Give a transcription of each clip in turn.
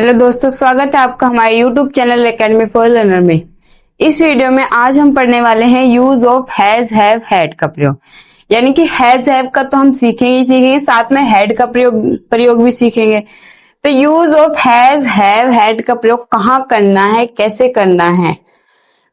Hello दोस्तों, स्वागत है आपका हमारे YouTube channel academy for learner में। इस वीडियो में आज हम पढ़ने वाले हैं use of has have had का प्रयोग। यानी कि हैज हैव का तो हम सीखेंगे, साथ में हैड का प्रयोग भी सीखेंगे। तो use of has have had का प्रयोग कहाँ करना है, कैसे करना है,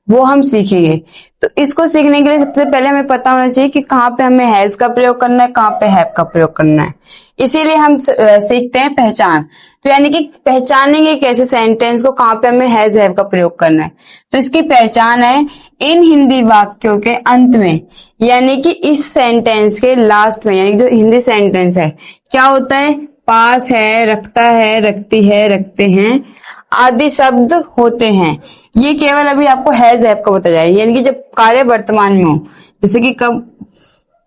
वो हम सीखेंगे। तो इसको सीखने के लिए सबसे पहले हमें पता होना चाहिए कि कहाँ पे हमें हैज का प्रयोग करना है, कहाँ पे हैव का प्रयोग करना है। इसीलिए हम सीखते हैं पहचान। तो यानी कि पहचानेंगे कैसे सेंटेंस को, कहाँ पे हमें हैज हैव का प्रयोग करना है। तो इसकी पहचान है इन हिंदी वाक्यों के अंत में, यानी कि इस सेंटेंस के लास्ट में, यानी जो हिंदी सेंटेंस है क्या होता है, पास है, रखता है, रखती है, रखते हैं आदि शब्द होते हैं। ये केवल अभी आपको हैज हैव का बताया जाए, यानी कि जब कार्य वर्तमान में हो, जैसे कि कब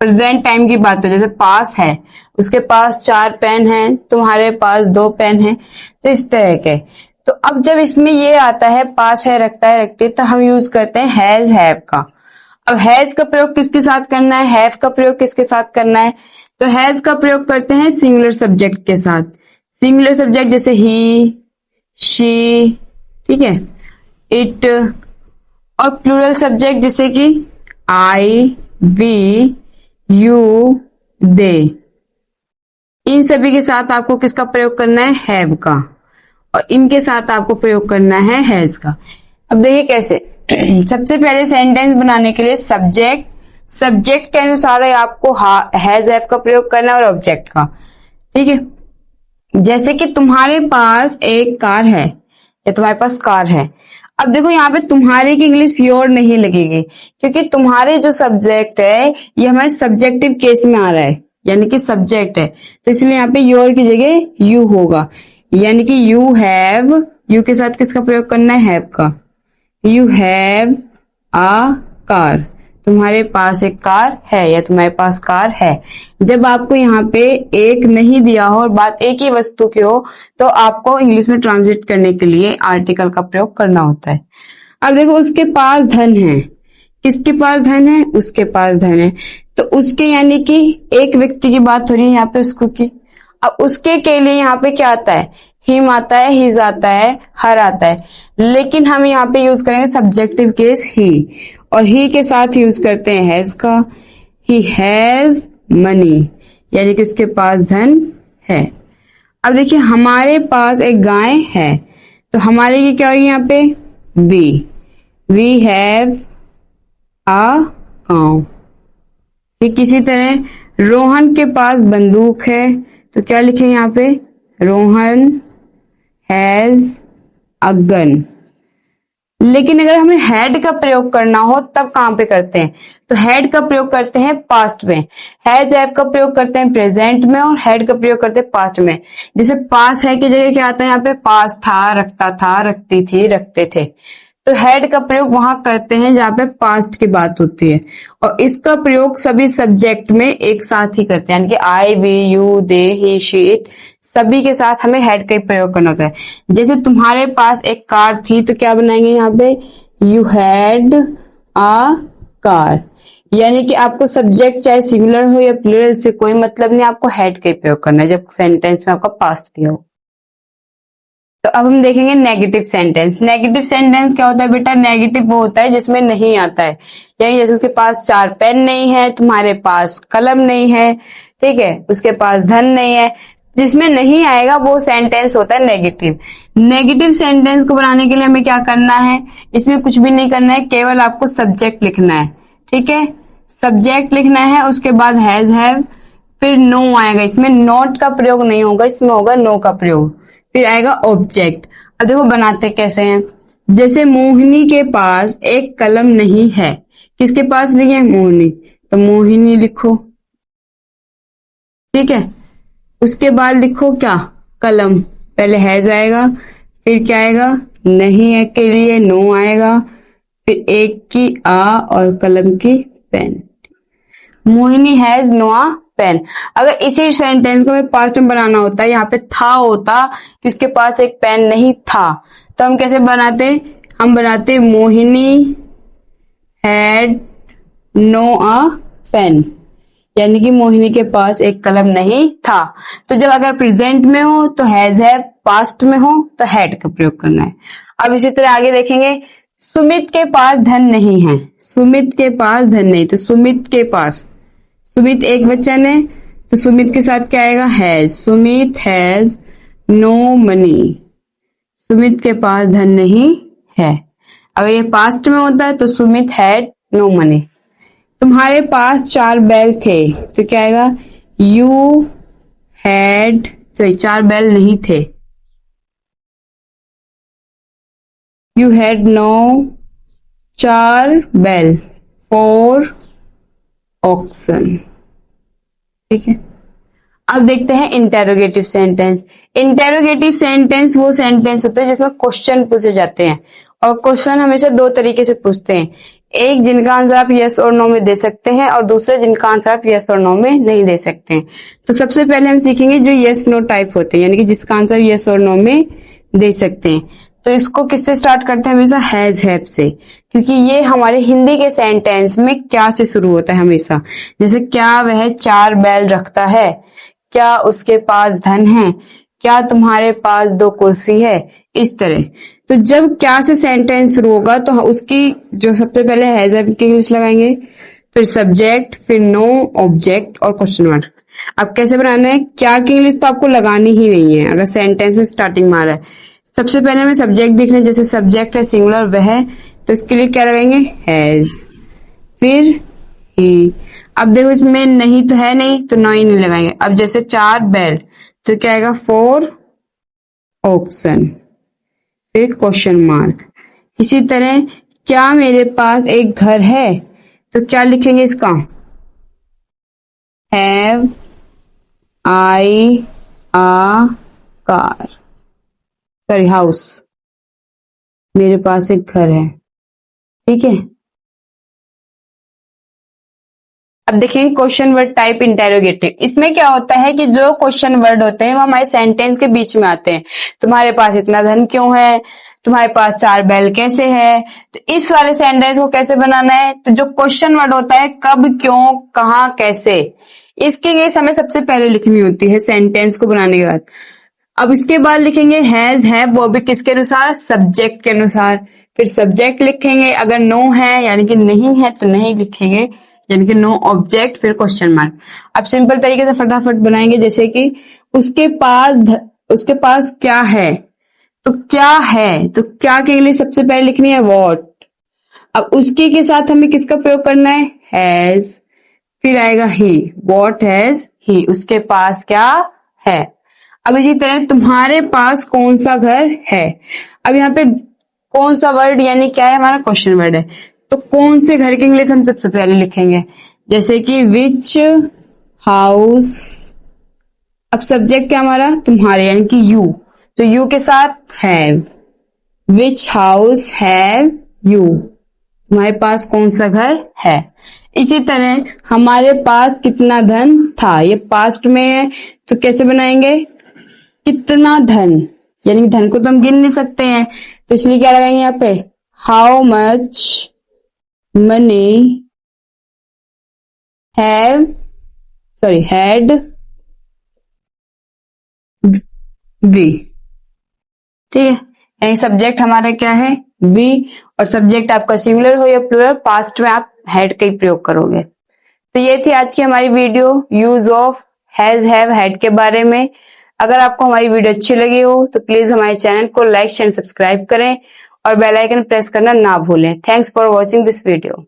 प्रेजेंट टाइम की बात हो, जैसे पास है, उसके पास 4 पेन हैं, तुम्हारे पास 2 पेन हैं, तो इस तरह के। तो अब जब इसमें ये आता है पास है, रखता है, रखती है, तो हम यूज करते हैं हैज हैव का। अब हैज का प्रयोग किसके साथ करना है, हैव का प्रयोग किसके साथ करना है, तो हैज का प्रयोग करते हैं सिंगुलर सब्जेक्ट के साथ। सिंगुलर सब्जेक्ट जैसे ही, शी, ठीक है, इट, और प्लूरल सब्जेक्ट जैसे कि आई, वी, यू, दे। इन सभी के साथ आपको किसका प्रयोग करना है, हैव का, और इनके साथ आपको प्रयोग करना है हैज का। अब देखिए कैसे। सबसे पहले सेंटेंस बनाने के लिए सब्जेक्ट के अनुसार आपको हैज हैव का प्रयोग करना है और ऑब्जेक्ट का, ठीक है। जैसे कि तुम्हारे पास एक कार है, या तुम्हारे पास कार है। अब देखो यहाँ पे तुम्हारे की इंग्लिश योर नहीं लगेगी, क्योंकि तुम्हारे जो सब्जेक्ट है ये हमारे सब्जेक्टिव केस में आ रहा है, यानी कि सब्जेक्ट है, तो इसलिए यहाँ पे योर की जगह यू होगा। यानी कि यू हैव, यू के साथ किसका प्रयोग करना है, हैव का। यू हैव अ कार, तुम्हारे पास एक कार है या तुम्हारे पास कार है। जब आपको यहाँ पे एक नहीं दिया हो और बात एक ही वस्तु की हो, तो आपको इंग्लिश में ट्रांसलेट करने के लिए आर्टिकल का प्रयोग करना होता है। अब देखो उसके पास धन है, किसके पास धन है, उसके पास धन है, तो उसके यानी कि एक व्यक्ति की बात हो रही है यहाँ पे, उसको की। अब उसके के लिए यहाँ पे क्या आता है, हिम आता है, हिज आता है, हर आता है, लेकिन हम यहाँ पे यूज करेंगे सब्जेक्टिव केस ही, और ही के साथ यूज करते हैं हैज का। ही हैज मनी, यानी कि उसके पास धन है। अब देखिए हमारे पास एक गाय है, तो हमारे की क्या होगी यहाँ पे, वी हैव अ काउ। ठीक इसी तरह रोहन के पास बंदूक है, तो क्या लिखेंगे यहाँ पे, रोहन हैज अ गन। लेकिन अगर हमें हैड का प्रयोग करना हो तब कहां पे करते हैं, तो हैड का प्रयोग करते हैं पास्ट में, हैज हैव का प्रयोग करते हैं प्रेजेंट में, और हैड का प्रयोग करते हैं पास्ट में। जैसे पास है की जगह क्या आता है यहाँ पे, पास था, रखता था, रखती थी, रखते थे। तो हैड का प्रयोग वहां करते हैं जहां पे पास्ट की बात होती है, और इसका प्रयोग सभी सब्जेक्ट में एक साथ ही करते हैं, यानी कि I, we, you, they, he, she, it, सभी के साथ हमें हैड का प्रयोग करना होता है। जैसे तुम्हारे पास एक कार थी, तो क्या बनाएंगे यहाँ पे, यू हैड अ कार। यानी कि आपको सब्जेक्ट चाहे सिंगुलर हो या प्लूरल से कोई मतलब नहीं, आपको हैड का प्रयोग करना है जब सेंटेंस में आपका पास्ट दिया हो। तो अब हम देखेंगे नेगेटिव सेंटेंस। नेगेटिव सेंटेंस क्या होता है बेटा, नेगेटिव वो होता है जिसमें नहीं आता है, यानी जैसे उसके पास 4 पेन नहीं है, तुम्हारे पास कलम नहीं है, ठीक है, उसके पास धन नहीं है, जिसमें नहीं आएगा वो सेंटेंस होता है नेगेटिव। नेगेटिव सेंटेंस को बनाने के लिए हमें क्या करना है, इसमें कुछ भी नहीं करना है, केवल आपको सब्जेक्ट लिखना है, ठीक है, सब्जेक्ट लिखना है, उसके बाद हैज हैव, फिर नो आएगा, इसमें नॉट का प्रयोग नहीं होगा, इसमें होगा नो का प्रयोग, फिर आएगा ऑब्जेक्ट। अब देखो बनाते कैसे हैं। जैसे मोहिनी के पास एक कलम नहीं है, किसके पास नहीं है, मोहिनी, तो मोहिनी लिखो, ठीक है। उसके बाद लिखो क्या, कलम, पहले हैज आएगा, फिर क्या आएगा, नहीं है के लिए नो आएगा, फिर एक की आ और कलम की pen. Mohini has no a pen. अगर इसी सेंटेंस को हमें पास्ट में बनाना होता है, यहाँ पे था होता कि उसके पास एक पेन नहीं था, तो हम कैसे बनाते, हम बनाते Mohini had no a pen, यानी कि मोहिनी के पास एक कलम नहीं था। तो जब अगर प्रेजेंट में हो तो हैज हैव, पास्ट में हो तो हैड का प्रयोग करना है। अब इसी तरह आगे देखेंगे, सुमित के पास धन नहीं है। सुमित के पास धन नहीं, तो सुमित के पास, सुमित एक वचन है तो सुमित के साथ क्या आएगा, has. Sumit has no money. Sumit के पास धन नहीं है। अगर ये पास्ट में होता है तो सुमित हैड नो मनी। तुम्हारे पास 4 बैल थे तो क्या आएगा, यू हैड, सॉरी 4 बैल नहीं थे, यू हैड नो 4 बैल, 4 ऑक्सन। ठीक है, अब देखते हैं इंटेरोगेटिव सेंटेंस। इंटेरोगेटिव सेंटेंस वो सेंटेंस होते हैं जिसमें क्वेश्चन पूछे जाते हैं, और क्वेश्चन हमेशा 2 तरीके से पूछते हैं। एक जिनका आंसर आप यस और नो में दे सकते हैं, और दूसरे जिनका आंसर आप यस और नो में नहीं दे सकते हैं। तो सबसे पहले हम सीखेंगे जो यस नो टाइप होते हैं, यानी कि जिसका आंसर यस और नो में दे सकते हैं। तो इसको किससे स्टार्ट करते हैं, हमेशा हैज हैव से, क्योंकि ये हमारे हिंदी के सेंटेंस में क्या से शुरू होता है हमेशा। जैसे क्या वह 4 बैल रखता है, क्या उसके पास धन है, क्या तुम्हारे पास 2 कुर्सी है, इस तरह। तो जब क्या से सेंटेंस शुरू होगा तो उसकी जो सबसे पहले हैज हैव की इंग्लिश लगाएंगे, फिर सब्जेक्ट, फिर नो, ऑब्जेक्ट और क्वेश्चन मार्क। अब कैसे बनाना है, क्या की इंग्लिश तो आपको लगानी ही नहीं है अगर सेंटेंस में स्टार्टिंग में आ रहा है। सबसे पहले हमें सब्जेक्ट देख लें, जैसे सब्जेक्ट है सिंगुलर वह, तो इसके लिए क्या लगाएंगे, हैज, फिर ही। अब देखो इसमें नहीं तो है नहीं, तो नो ही नहीं लगाएंगे। अब जैसे 4 बैल तो क्या आएगा, 4 ऑक्सन, फिर क्वेश्चन मार्क। इसी तरह क्या मेरे पास एक घर है, तो क्या लिखेंगे इसका, have I a car, sorry house, मेरे पास एक घर है। ठीक है, अब देखेंगे क्वेश्चन वर्ड टाइप इंटेरोगेटिव। इसमें क्या होता है कि जो क्वेश्चन वर्ड होते हैं वो हमारे सेंटेंस के बीच में आते हैं। तुम्हारे पास इतना धन क्यों है, तुम्हारे पास 4 बैल कैसे है, तो इस वाले सेंटेंस को कैसे बनाना है, तो जो क्वेश्चन वर्ड होता है कब, क्यों, कहाँ, कैसे, इसकी इंग्लिश हमें सबसे पहले लिखनी होती है सेंटेंस को बनाने के बाद। अब इसके बाद लिखेंगे हैज हैव, वो भी किसके अनुसार, सब्जेक्ट के अनुसार। फिर सब्जेक्ट लिखेंगे, अगर नो है यानी कि नहीं है तो नहीं लिखेंगे, यानी कि नो ऑब्जेक्ट, फिर क्वेश्चन मार्क। अब सिंपल तरीके से फटाफट बनाएंगे, जैसे कि उसके पास क्या है, तो क्या है, तो क्या के लिए सबसे पहले लिखनी है व्हाट। अब उसके के साथ हमें किसका प्रयोग करना है, हैज, फिर आएगा ही, व्हाट हैज ही, उसके पास क्या है। अब इसी तरह तुम्हारे पास कौन सा घर है। अब यहाँ पे कौन सा वर्ड यानी क्या है, हमारा क्वेश्चन वर्ड है, तो कौन से घर के इंग्लिश हम सबसे पहले लिखेंगे, जैसे कि विच हाउस। अब सब्जेक्ट क्या हमारा, तुम्हारे, यानी कि यू, तो यू के साथ have, which house have you, तुम्हारे पास कौन सा घर है। इसी तरह हमारे पास कितना धन था, ये पास्ट में है तो कैसे बनाएंगे, कितना धन, यानी कि धन को तो हम गिन नहीं सकते हैं, तो इसलिए क्या लगाएंगे यहाँ पे, how much money have, sorry had we. ठीक है, यानी सब्जेक्ट हमारा क्या है, वी, और सब्जेक्ट आपका सिंगुलर हो या प्लूरल, पास्ट में आप हैड का ही प्रयोग करोगे। तो ये थी आज की हमारी video use of has have had के बारे में। अगर आपको हमारी वीडियो अच्छी लगी हो तो प्लीज हमारे चैनल को लाइक शेयर सब्सक्राइब करें और बेल आइकन प्रेस करना ना भूलें। Thanks for watching this video.